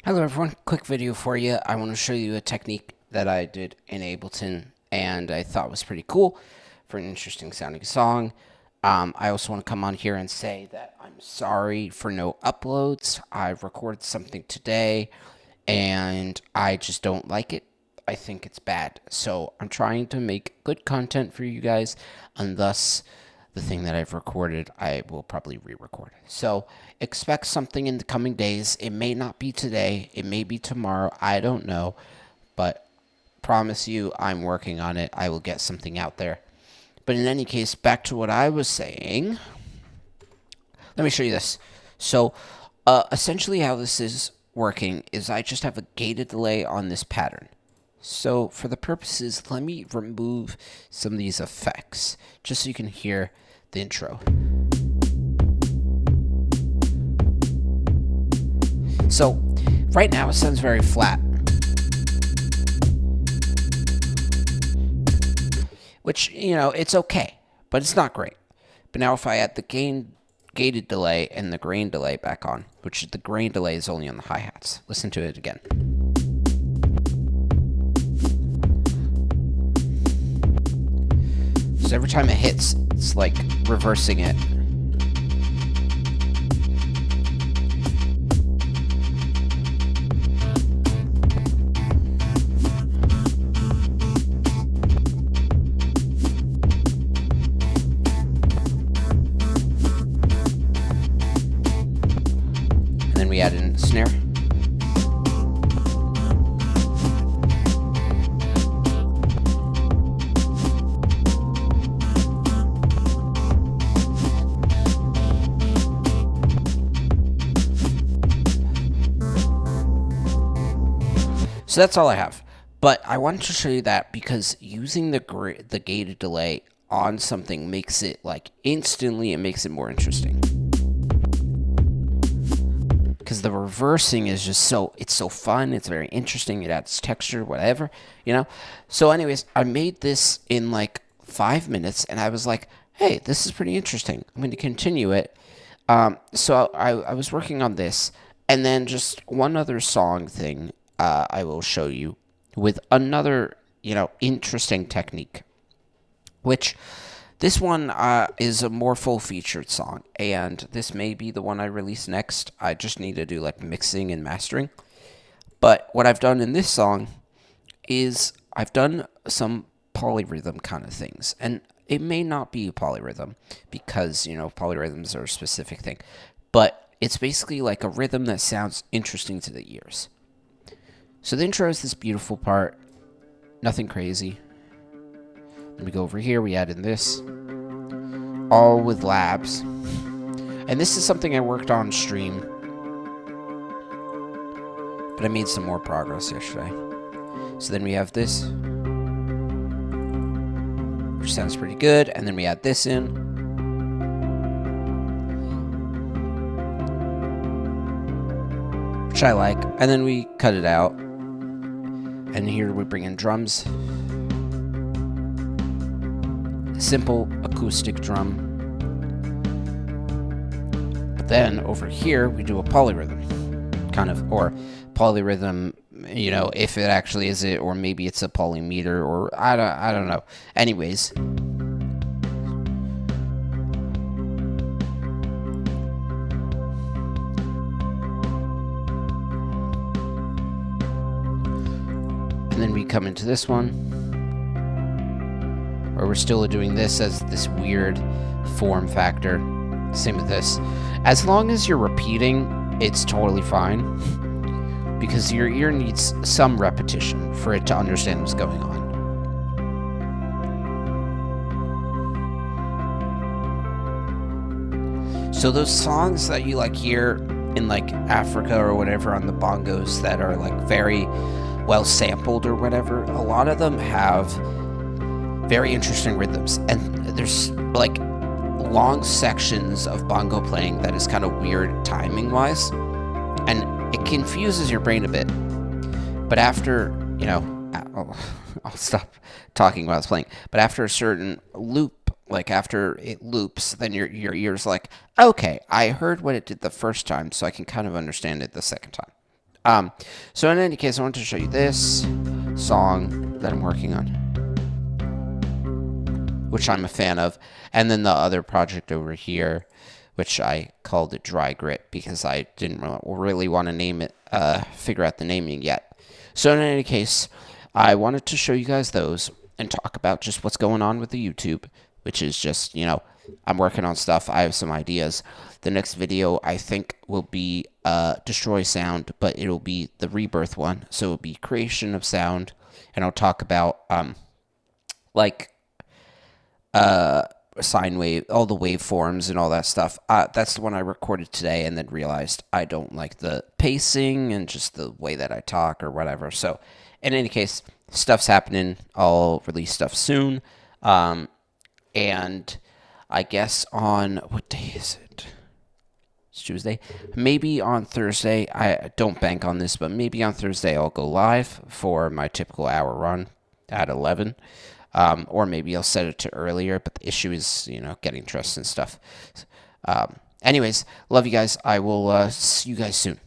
Hello everyone, quick video for you. I want to show you a technique that I did in Ableton and I thought was pretty cool for an interesting sounding song. I also want to come on here and say that I'm sorry for no uploads. I've recorded something today and I just don't like it. I think it's bad. So I'm trying to make good content for you guys, and thus the thing that I've recorded, I will probably re-record. So expect something in the coming days. It may not be today. It may be tomorrow. I don't know. But promise you, I'm working on it. I will get something out there. But in any case, back to what I was saying. Let me show you this. So essentially how this is working is I just have a gated delay on this pattern. So for the purposes, let me remove some of these effects just so you can hear the intro. So right now it sounds very flat, which, it's okay, but it's not great. But now if I add the gated delay and the grain delay back on, which the grain delay is only on the hi-hats. Listen to it again. So every time it hits, it's like reversing it. And then we add in a snare. So that's all I have. But I wanted to show you that because using the gated delay on something makes it instantly, it makes it more interesting. Because the reversing is just it's so fun, it's very interesting, it adds texture, whatever, So anyways, I made this in 5 minutes and I was like, hey, this is pretty interesting. I'm going to continue it. So I was working on this, and then just one other song thing I will show you with another, interesting technique, which this one is a more full-featured song, and this may be the one I release next. I just need to do mixing and mastering. But what I've done in this song is I've done some polyrhythm kind of things, and it may not be a polyrhythm because, polyrhythms are a specific thing, but it's basically like a rhythm that sounds interesting to the ears. So the intro is this beautiful part, nothing crazy. Then we go over here, we add in this, all with labs. And this is something I worked on stream, but I made some more progress yesterday. So then we have this, which sounds pretty good, and then we add this in. Which I like, and then we cut it out. And here we bring in drums. Simple acoustic drum. But then over here we do a polyrhythm. Or polyrhythm, if it actually is it, or maybe it's a polymeter, or I don't know. Anyways. And then we come into this one, where we're still doing this as this weird form factor. Same with this. As long as you're repeating, it's totally fine, because your ear needs some repetition for it to understand what's going on. So those songs that you hear in Africa or whatever on the bongos that are very well sampled or whatever, a lot of them have very interesting rhythms, and there's long sections of bongo playing that is kind of weird timing wise, and it confuses your brain a bit. But after I'll stop talking while it's playing, but after a certain loop, after it loops, then your ear's okay, I heard what it did the first time, so I can kind of understand it the second time. So in any case, I wanted to show you this song that I'm working on, which I'm a fan of, and then the other project over here, which I called it Dry Grit because I didn't really want to name it, figure out the naming yet. So in any case, I wanted to show you guys those and talk about just what's going on with the YouTube, which is just, I'm working on stuff. I have some ideas. The next video, I think, will be Destroy Sound, but it'll be the Rebirth one. So it'll be creation of sound, and I'll talk about, sine wave, all the waveforms and all that stuff. That's the one I recorded today and then realized I don't like the pacing and just the way that I talk or whatever. So in any case, stuff's happening. I'll release stuff soon. And I guess on, what day is it? It's Tuesday. Maybe on Thursday, I don't bank on this, but maybe on Thursday I'll go live for my typical hour run at 11. Or maybe I'll set it to earlier, but the issue is, getting dressed and stuff. Anyways, love you guys. I will see you guys soon.